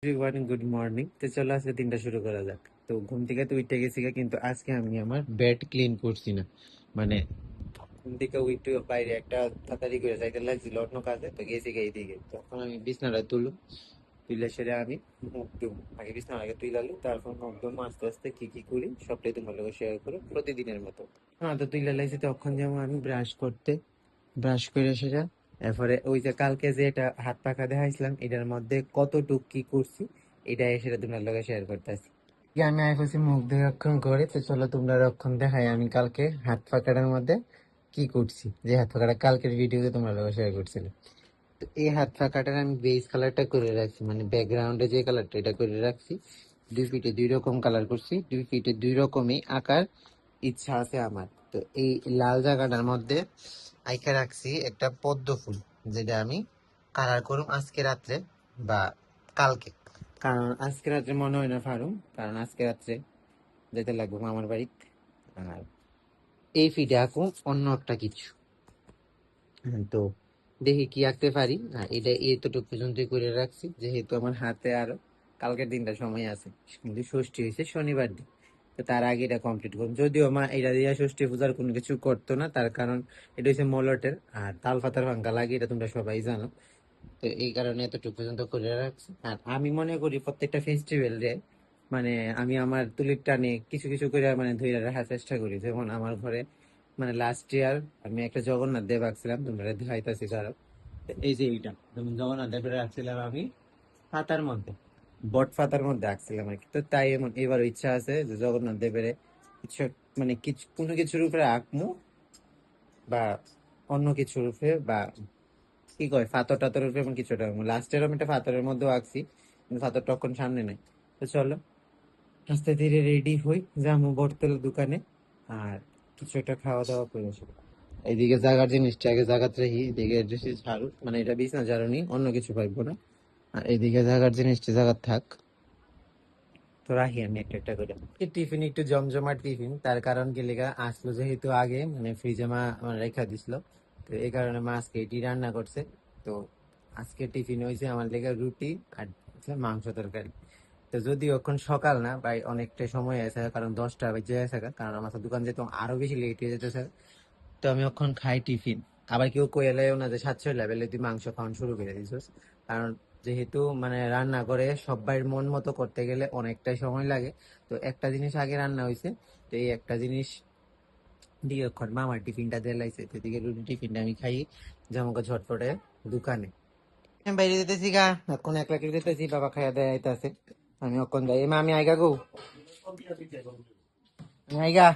Everyone good morning. তো চলো আজকে দিনটা শুরু করা যাক। তো ঘুম থেকে তো উঠে গেছি কিন্তু আজকে আমি আমার বেড ক্লিন করছি না। মানে ঘুম থেকে উঠে বাইরে একটা তাড়াতাড়ি করে যাইতে লাগছিল অন্য কাজে, তো গেছি গিয়ে এইদিকে। তখন আমি বিছনাটা তুললাম, তুলে সেরে আমি মুখ ধুম। আগে বিছনাটা আগে তুইলালি, তারপর মুখ ধুম। আস্তে আস্তে কি কি করি সবটাই তোমার লোক শেয়ার করো প্রতিদিনের মতো। হ্যাঁ, তো তুইলা লাগছি তখন যেমন আমি ব্রাশ করতে, ব্রাশ করে সেটা এরপরে ওই যে কালকে যে এটা হাত পাখা দেখাইছিলাম এটার মধ্যে কতটুক কি করছি এটা সেটা তোমার লগে শেয়ার করতেছি। আমি আইফোসি মুখ দিয়ে রক্ষণ করে, তো চলো তোমরা রক্ষণ দেখাই আমি কালকে হাত পাখাটার মধ্যে কি করছি, যে হাত পাখাটা কালকের ভিডিওতে তোমরা লগে শেয়ার করছিলে। তো এই হাত পাখাটার আমি বেস কালারটা করে রাখছি, মানে ব্যাকগ্রাউন্ডে যে কালারটা এটা করে রাখছি। 2 ফিটে 2 রকম কালার করছি, 2 ফিটে 2 রকমই আকার ইচ্ছা আছে আমার। তো এই লাল জায়গাটার মধ্যে আইকা রাখছি একটা পদ্ম ফুল, যেটা আমি কালার করুম আজকে রাত্রে বা কালকে। কারণ আজকে রাত্রে মনে হয় না পারুম, কারণ আজকে রাত্রে যেতে লাগবে মামার বাড়িতে। আর এই ফিডে আঁকুম অন্য একটা কিছু। তো দেখি কি আঁকতে পারি। এটা এতটুকু পর্যন্তই করে রাখছি, যেহেতু আমার হাতে আরো কালকের দিনটা সময় আছে। কিন্তু ষষ্ঠী হয়েছে শনিবার দিন, তো তার আগে এটা কমপ্লিট করুন। যদিও মা এটা দিয়ে ষষ্ঠী পূজার কোনো কিছু করতো না, তার কারণ এটা হচ্ছে মলটের আর তাল পাতার ভাঙ্গা লাগে, এটা তোমরা সবাই জানো। তো এই কারণে এতটুকু পর্যন্ত করে রাখছি। আর আমি মনে করি প্রত্যেকটা ফেস্টিভ্যাল রে মানে আমি আমার তুলির টানে কিছু কিছু করে মানে ধরে রাখার চেষ্টা করি। যেমন আমার ঘরে মানে লাস্ট ইয়ার আমি একটা জগন্নাথ দেব আঁকছিলাম, তোমরা দেখাইতেছি কারো। এই যে এইটা যেমন জগন্নাথ দেবের আঁকছিলাম আমি পাতার মধ্যে, বট পাতার মধ্যে আঁকছিলাম আর কি। তো তাই এমন এবার ইচ্ছা আছে যে জগন্নাথ দেবের কিছু মানে কিছু কোনো কিছুর উপরে আঁকমু, বা অন্য কিছুর উপরে, বা কি কয় ফাতর টাতর উপরে এমন কিছুটা। লাস্ট ইয়ার আমি একটা ফাতরের মধ্যেও আঁকছি, কিন্তু ফাতর তখন সামনে নাই। তো চলো আস্তে ধীরে রেডি হই, যাবো বটতলা দোকানে আর কিছু একটা খাওয়া দাওয়া করে আসবো। এইদিকে জাগার জিনিসটা আগে জাগাত রাখি, এদিকে ড্রেসের ঝাড়ু, মানে এটা বিছনা ঝাড়ু নি, অন্য কিছু পাইবো না। আর এইদিকে জাগার জিনিসটা জাগাত থাক। তো রাখি আমি একটা একটা করে। এই টিফিন একটু জমজমাট টিফিন, তার কারণ কি লেগা আসলো যেহেতু আগে মানে ফ্রিজে মা মানে রেখা দিছিল, তো এই কারণে মা আজকে এটি রান্না করছে। তো আজকে টিফিন হয়েছে আমার লেগে রুটি আর হচ্ছে মাংস তরকারি। তো যদি এখন সকাল না ভাই অনেকটা সময় আছে, কারণ 10টা বেজে আছে, কারণ আমার তো দোকান যেতে আরো বেশি লেট হয়ে যেতেছে। তো আমি এখন খাই টিফিন। আবার কেউ কইলেও না যে 700 লেভেলে তুই মাংস খাওয়ানো শুরু করে দিছিস, কারণ যেহেতু মানে রান্না করে সবাই মন মতো করতে গেলে অনেকটাই সময় লাগে। তো একটা জিনিস আগে রান্না হয়েছে, তো এই একটা জিনিস দিয়ে এখন মামার টিফিনটা দিয়ে লাইছে, তো এদিকে রুটি টিফিনটা আমি খাই জামাকে ঝটপটে দোকানে। আমি বাইরে যেতেছি গা, এখন একলা যেতেছি, বাবা খাইয়া দেয় আইতাছে। আমি অক্ষণ যাই, মা আমি আইগা গো, আমি আইগা।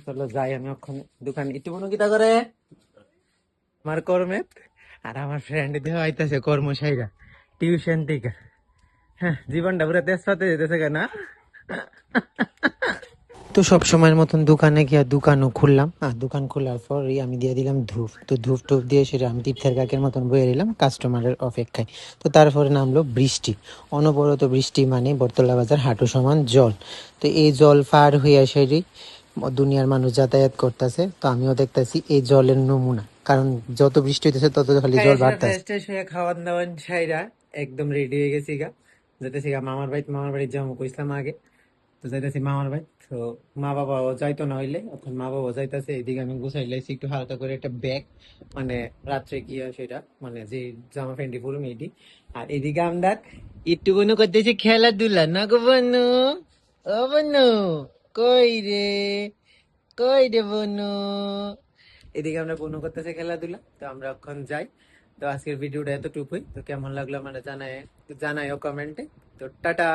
চলো যাই আমি ওখানে দোকানে। একটু মনে কিতা করে আমার কর্মে। আর আমার ফ্রেন্ড দেওয়া আইতাছে কর্মশাইরা টিউশন থেকে। হ্যাঁ, জীবনটা পুরো তেজপাতে যেতেছে না। তো সব সময়ের মতন দোকানে গিয়ে দোকানও খুললাম, আর দোকান খোলার পরই আমি দিয়ে দিলাম ধূপ। তো ধূপ টুপ দিয়ে সেটা আমি তীর্থের কাকের মতন বয়ে দিলাম কাস্টমারের অপেক্ষায়। তো তারপরে নামলো বৃষ্টি, অনবরত বৃষ্টি, মানে বটতলা বাজার হাঁটু সমান জল। তো এই জল পার হইয়া সেরি দুনিয়ার মানুষ যাতায়াত করতেছে। তো আমিও দেখতেছি এই জলের নমুনা, কারণ যত বৃষ্টি হইতেছে তত খালি জল বাড়তেছে। ফ্রেশ হয়ে খাওয়ান দাওয়ান সাইরা একদম রেডি হয়ে গেছি গা, যেতেছি গা মামার বাড়ি। মামার বাড়ি যাবো কইছিলাম আগে, তো যাইতেছি মামার ভাই। তো মা বাবাও যাইতো না হইলে, এখন মা বাবা যাইতেছে। এইদিকে আমি গুছাই লাইছি একটু হালকা করে একটা ব্যাগ, মানে রাত্রে গিয়া সেটা মানে যে জামা প্যান্টি পরুম এইটি। আর এদিকে আমরা একটু বনু করতেছি খেলাধুলা, না গো বনু? ও বনু, কই রে, কই রে বনু? এদিকে আমরা বনু করতেছে খেলাধুলা, তো আমরা এখন যাই। তো আজকের ভিডিওটা এতটুকুই। তো কেমন লাগলো মানে জানায় জানাইও কমেন্টে। তো টাটা।